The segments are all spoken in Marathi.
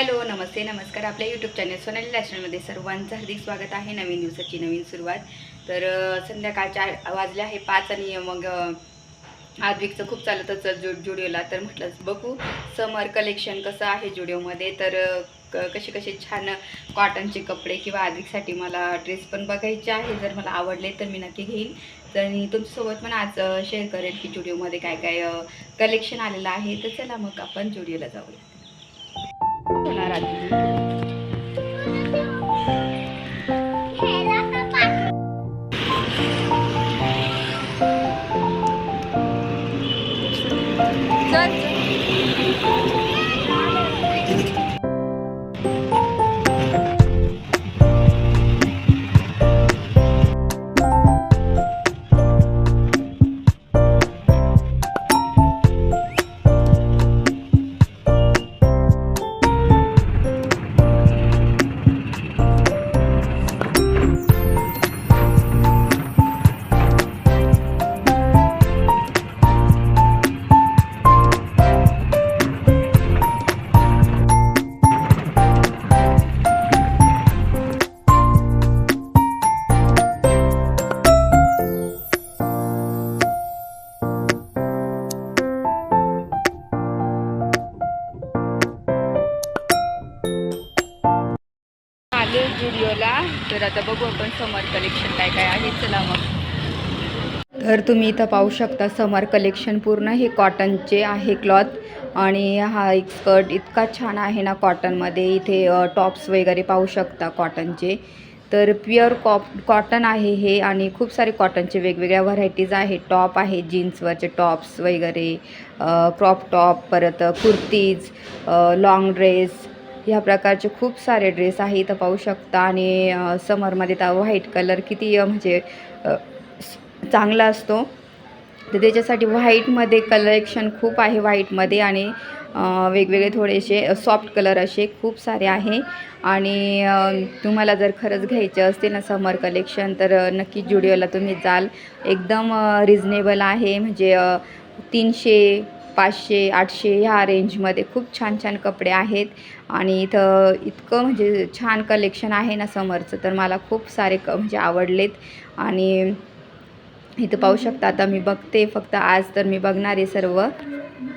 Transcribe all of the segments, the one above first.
हॅलो नमस्ते नमस्कार. आपल्या यूट्यूब चॅनल सोनाली लायसनमध्ये सर्वांचं हार्दिक स्वागत आहे. नवीन दिवसाची नवीन सुरुवात. तर संध्याकाळच्या वाजले आहे 5 आणि मग आद्विकचं खूप चालत होतं जुडिओला. तर म्हटलं बघू समर कलेक्शन कसं आहे जुडिओमध्ये. तर कसे कसे छान कॉटनचे कपडे किंवा आद्विकसाठी मला ड्रेस पण बघायचे आहे. जर मला आवडले तर मी नक्की घेईन. तर मी तुमच्यासोबत पण आज शेअर करेन की जुडिओमध्ये काय काय कलेक्शन आलेलं आहे. तर चला मग आपण जुडिओला जाऊया. होणार जुडिओला. तर आता बघू आपण समर कलेक्शन काय काय आहे. चला मग. तर तुम्ही इथं पाहू शकता समर कलेक्शन पूर्ण हे कॉटनचे आहे क्लॉथ. आणि हा एक स्कर्ट इतका छान आहे ना कॉटनमध्ये. इथे टॉप्स वगैरे पाहू शकता कॉटनचे. तर प्युअर कॉटन आहे हे. आणि खूप सारे कॉटनचे वेगवेगळ्या व्हरायटीज आहेत. टॉप आहे जीन्सवरचे टॉप्स वगैरे, क्रॉप टॉप, परत कुर्तीज, लॉंग ड्रेस, ह्या प्रकारचे खूप सारे ड्रेस आहे इथं पाहू शकता. आणि समरमध्ये तर व्हाईट कलर किती म्हणजे चांगला असतो. तर त्याच्यासाठी व्हाईटमध्ये कलेक्शन खूप आहे व्हाईटमध्ये. आणि वेगवेगळे थोडेसे सॉफ्ट कलर असे खूप सारे आहे. आणि तुम्हाला जर खरंच घ्यायचे असते ना समर कलेक्शन तर नक्की जुडिओला तुम्ही जाल. एकदम रिजनेबल आहे. म्हणजे 300, 500, 800 ह्या रेंजमध्ये खूप छान छान कपडे आहेत. आणि इथं इतकं म्हणजे छान कलेक्शन आहे ना समरचं. तर मला खूप सारे म्हणजे आवडलेत. आणि इथं पाहू शकता आता मी बघते. फक्त आज तर मी बघणार आहे सर्व.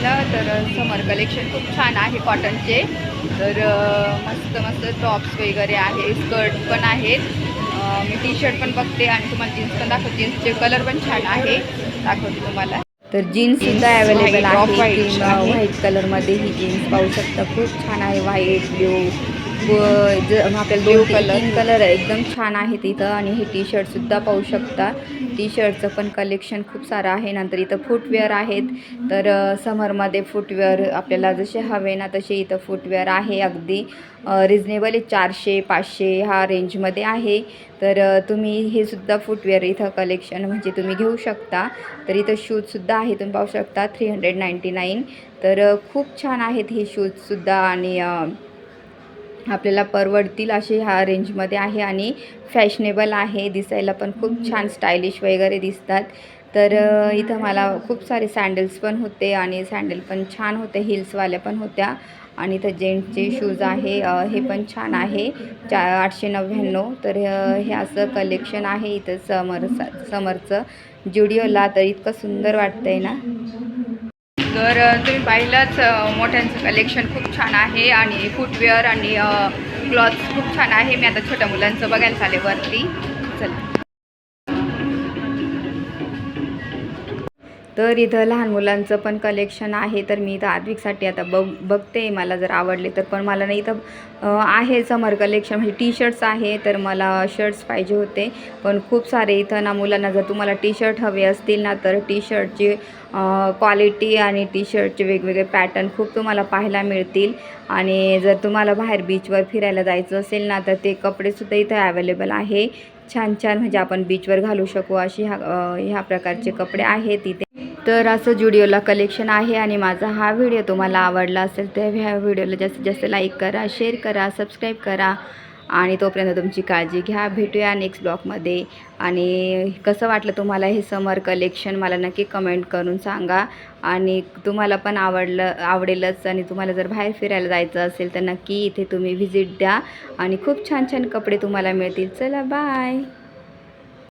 तर समर कलेक्शन खूप छान आहे कॉटनचे. तर मस्त मस्त टॉप्स वगैरे आहे, स्कर्ट पण आहेत. मी टी शर्ट पण बघते आणि तुम्हाला जीन्स पण दाखवते. जीन्सचे कलर पण छान आहे, दाखवते तुम्हाला. तर जीन्ससुद्धा अवेलेबल आहे. व्हाईट कलरमध्ये ही जीन्स पाहू शकता. खूप छान आहे. व्हाईट, ब्ल्यू, आपल्याला 2-3 कलर आहे. एकदम छान आहे तिथं. आणि हे टी शर्टसुद्धा पाहू शकता. टी शर्टचं पण कलेक्शन खूप सारं आहे. नंतर इथं फुटवेअर आहेत. तर समरमध्ये फुटवेअर आपल्याला जसे हवे ना तसे इथं फुटवेअर आहे. अगदी रिजनेबल आहे. 400-500 ह्या रेंजमध्ये आहे. तर तुम्ही हे सुद्धा फुटवेअर इथं कलेक्शन म्हणजे तुम्ही घेऊ शकता. तर इथं शूजसुद्धा आहे, तुम्ही पाहू शकता 399. तर खूप छान आहेत हे शूजसुद्धा. आणि आपल्याला परवडतील असे ह्या रेंजमध्ये आहे. आणि फॅशनेबल आहे, दिसायला पण खूप छान स्टायलिश वगैरे दिसतात. तर इथं मला खूप सारे सँडल्स पण होते. आणि सँडल पण छान होते, हिल्सवाल्या पण होत्या. आणि इथं जेंट्सचे शूज आहे, हे पण छान आहे, 899. तर हे असं कलेक्शन आहे इथं समरचं जुडिओला. तर इतकं सुंदर वाटतं आहे ना. तर तुम्ही पाहिलंच मोठ्यांचं कलेक्शन खूप छान आहे. आणि फुटवेअर आणि क्लॉथ्स खूप छान आहे. मी आता छोट्या मुलांचं बघायला चालले वरती. चला. तर इथं लहान मुलांचं पण कलेक्शन आहे. तर मी इथं आद्विकसाठी आता बघते, मला जर आवडले तर. पण मला नाही इथं आहे समर कलेक्शन म्हणजे टी शर्ट्स आहे. तर मला शर्ट्स पाहिजे होते. पण खूप सारे इथं ना मुलांना जर तुम्हाला टी शर्ट हवे असतील ना तर टी शर्टची क्वालिटी आणि टी शर्टचे वेगवेगळे पॅटर्न खूप तुम्हाला पाहायला मिळतील. आणि जर तुम्हाला बाहेर बीचवर फिरायला जायचं असेल ना तर ते कपडेसुद्धा इथं अवेलेबल आहे. छान छान म्हणजे आपण बीचवर घालू शकू अशी ह्या प्रकारचे कपडे आहेत इथे. तर असं जुडिओला कलेक्शन आहे. आणि माझा हा व्हिडिओ तुम्हाला आवडला असेल तर ह्या व्हिडिओला जास्तीत जास्त लाईक करा, शेअर करा, सबस्क्राईब करा. आणि तोपर्यंत तुमची काळजी घ्या. भेटूया नेक्स्ट ब्लॉगमध्ये. आणि कसं वाटलं तुम्हाला हे समर कलेक्शन मला नक्की कमेंट करून सांगा. आणि तुम्हाला पण आवडेलच. आणि तुम्हाला जर बाहेर फिरायला जायचं असेल तर नक्की इथे तुम्ही व्हिजिट द्या आणि खूप छान छान कपडे तुम्हाला मिळतील. चला बाय.